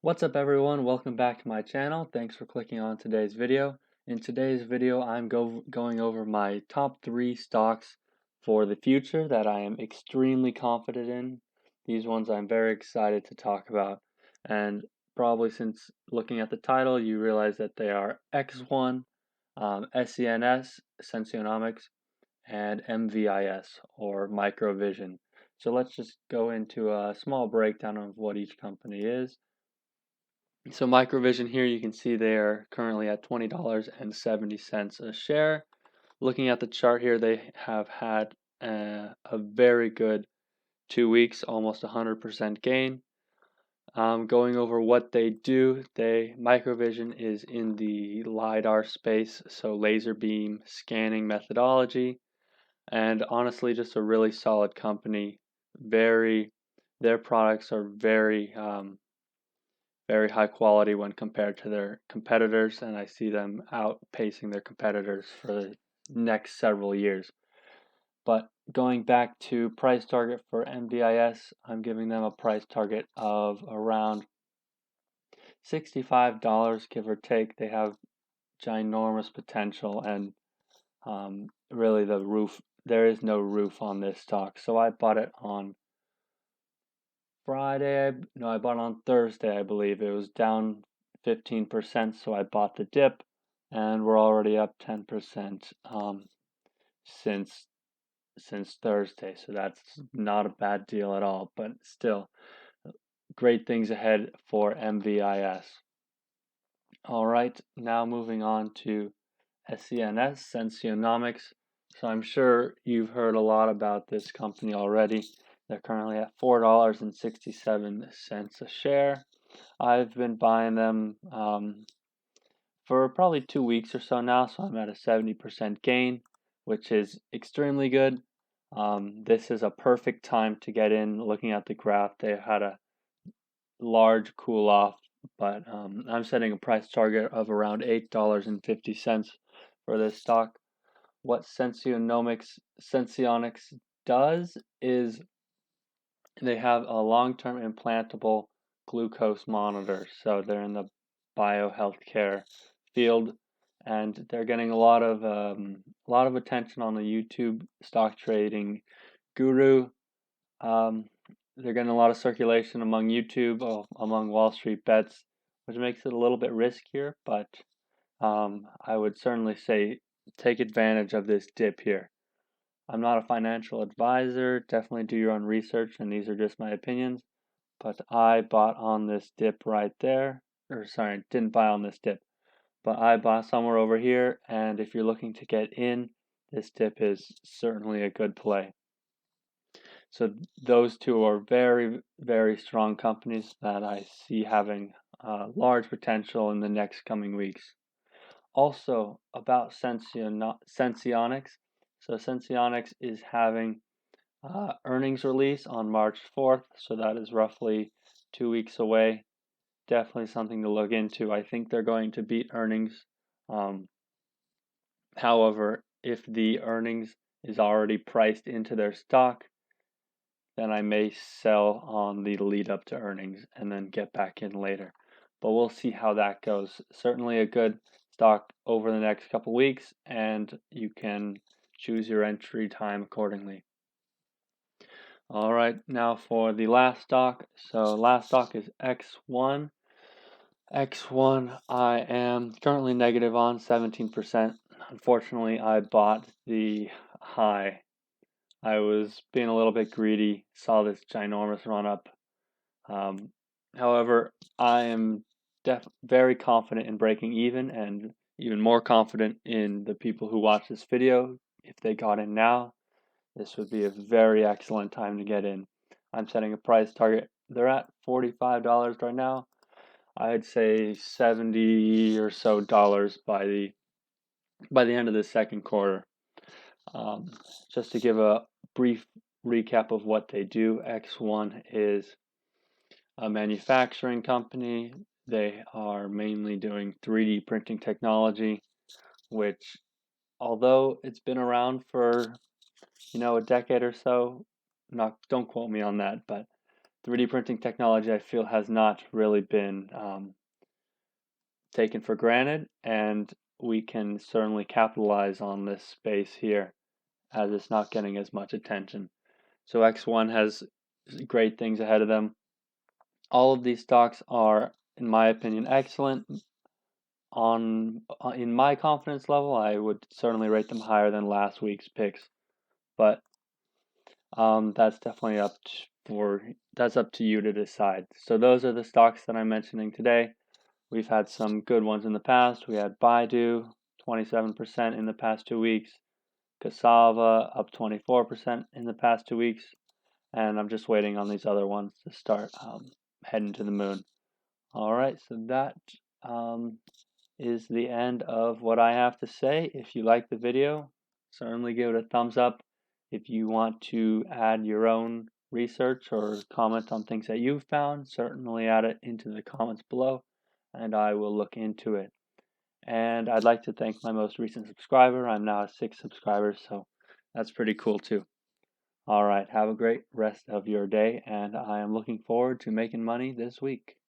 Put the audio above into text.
What's up everyone? Welcome back to my channel. Thanks for clicking on today's video. In today's video, I'm going over my top 3 stocks for the future that I am extremely confident in. These ones I'm very excited to talk about. And probably since looking at the title, you realize that they are Xone, SENS, Sensionomics, and Mvis, or Microvision. So let's just go into a small breakdown of what each company is. So Microvision here, you can see they are currently at $20.70 a share. Looking at the chart here, they have had a very good 2 weeks, almost 100% gain. Going over what they do, Microvision is in the LiDAR space, so laser beam scanning methodology, and honestly, just a really solid company. Their products are very high quality when compared to their competitors, and I see them outpacing their competitors for the next several years. But going back to price target for MVIS, I'm giving them a price target of around $65, give or take. They have ginormous potential, and really there is no roof on this stock. So I bought it on I bought it on Thursday, I believe. It was down 15%, so I bought the dip, and we're already up 10% since Thursday. So that's not a bad deal at all, but still great things ahead for MVIS. All right, now moving on to SENS, Sensionomics. So I'm sure you've heard a lot about this company already. They're currently at $4.67 a share. I've been buying them for probably 2 weeks or so now, so I'm at a 70% gain, which is extremely good. This is a perfect time to get in. Looking at the graph, they had a large cool off, but I'm setting a price target of around $8.50 for this stock. What Sensionics does is they have a long-term implantable glucose monitor. So they're in the biohealthcare field, and they're getting a lot of attention on the YouTube stock trading guru. They're getting a lot of circulation among YouTube, among Wall Street bets, which makes it a little bit riskier, but I would certainly say take advantage of this dip here. I'm not a financial advisor. Definitely do your own research, and these are just my opinions. But I bought on this dip right there. Or sorry, didn't buy on this dip. But I bought somewhere over here, and if you're looking to get in, this dip is certainly a good play. So those two are very, very strong companies that I see having large potential in the next coming weeks. Also about Sensionics. So Sensionics is having earnings release on March 4th, so that is roughly 2 weeks away. Definitely something to look into. I think they're going to beat earnings. However, if the earnings is already priced into their stock, then I may sell on the lead up to earnings and then get back in later. But we'll see how that goes. Certainly a good stock over the next couple weeks, and you can choose your entry time accordingly. All right, now for the last stock. So last stock is Xone. Xone, I am currently negative on 17%. Unfortunately, I bought the high. I was being a little bit greedy, saw this ginormous run up. However, I am very confident in breaking even, and even more confident in the people who watch this video. If they got in now, this would be a very excellent time to get in. I'm setting a price target. They're at $45 right now. I'd say $70 or so by the end of the second quarter. Just to give a brief recap of what they do, Xone is a manufacturing company. They are mainly doing 3D printing technology, which, although it's been around for a decade or so, don't quote me on that, but 3D printing technology, I feel, has not really been taken for granted, and we can certainly capitalize on this space here as it's not getting as much attention. So Xone has great things ahead of them. All of these stocks are, in my opinion, excellent. In my confidence level, I would certainly rate them higher than last week's picks, but that's definitely that's up to you to decide. So those are the stocks that I'm mentioning today. We've had some good ones in the past. We had Baidu, 27% in the past 2 weeks. Cassava up 24% in the past 2 weeks. And I'm just waiting on these other ones to start heading to the moon. All right, so that is the end of what I have to say. If you like the video, certainly give it a thumbs up. If you want to add your own research or comment on things that you've found, certainly add it into the comments below, and I will look into it. And I'd like to thank my most recent subscriber. I'm now at 6 subscribers, so that's pretty cool too. All right, have a great rest of your day, and I am looking forward to making money this week.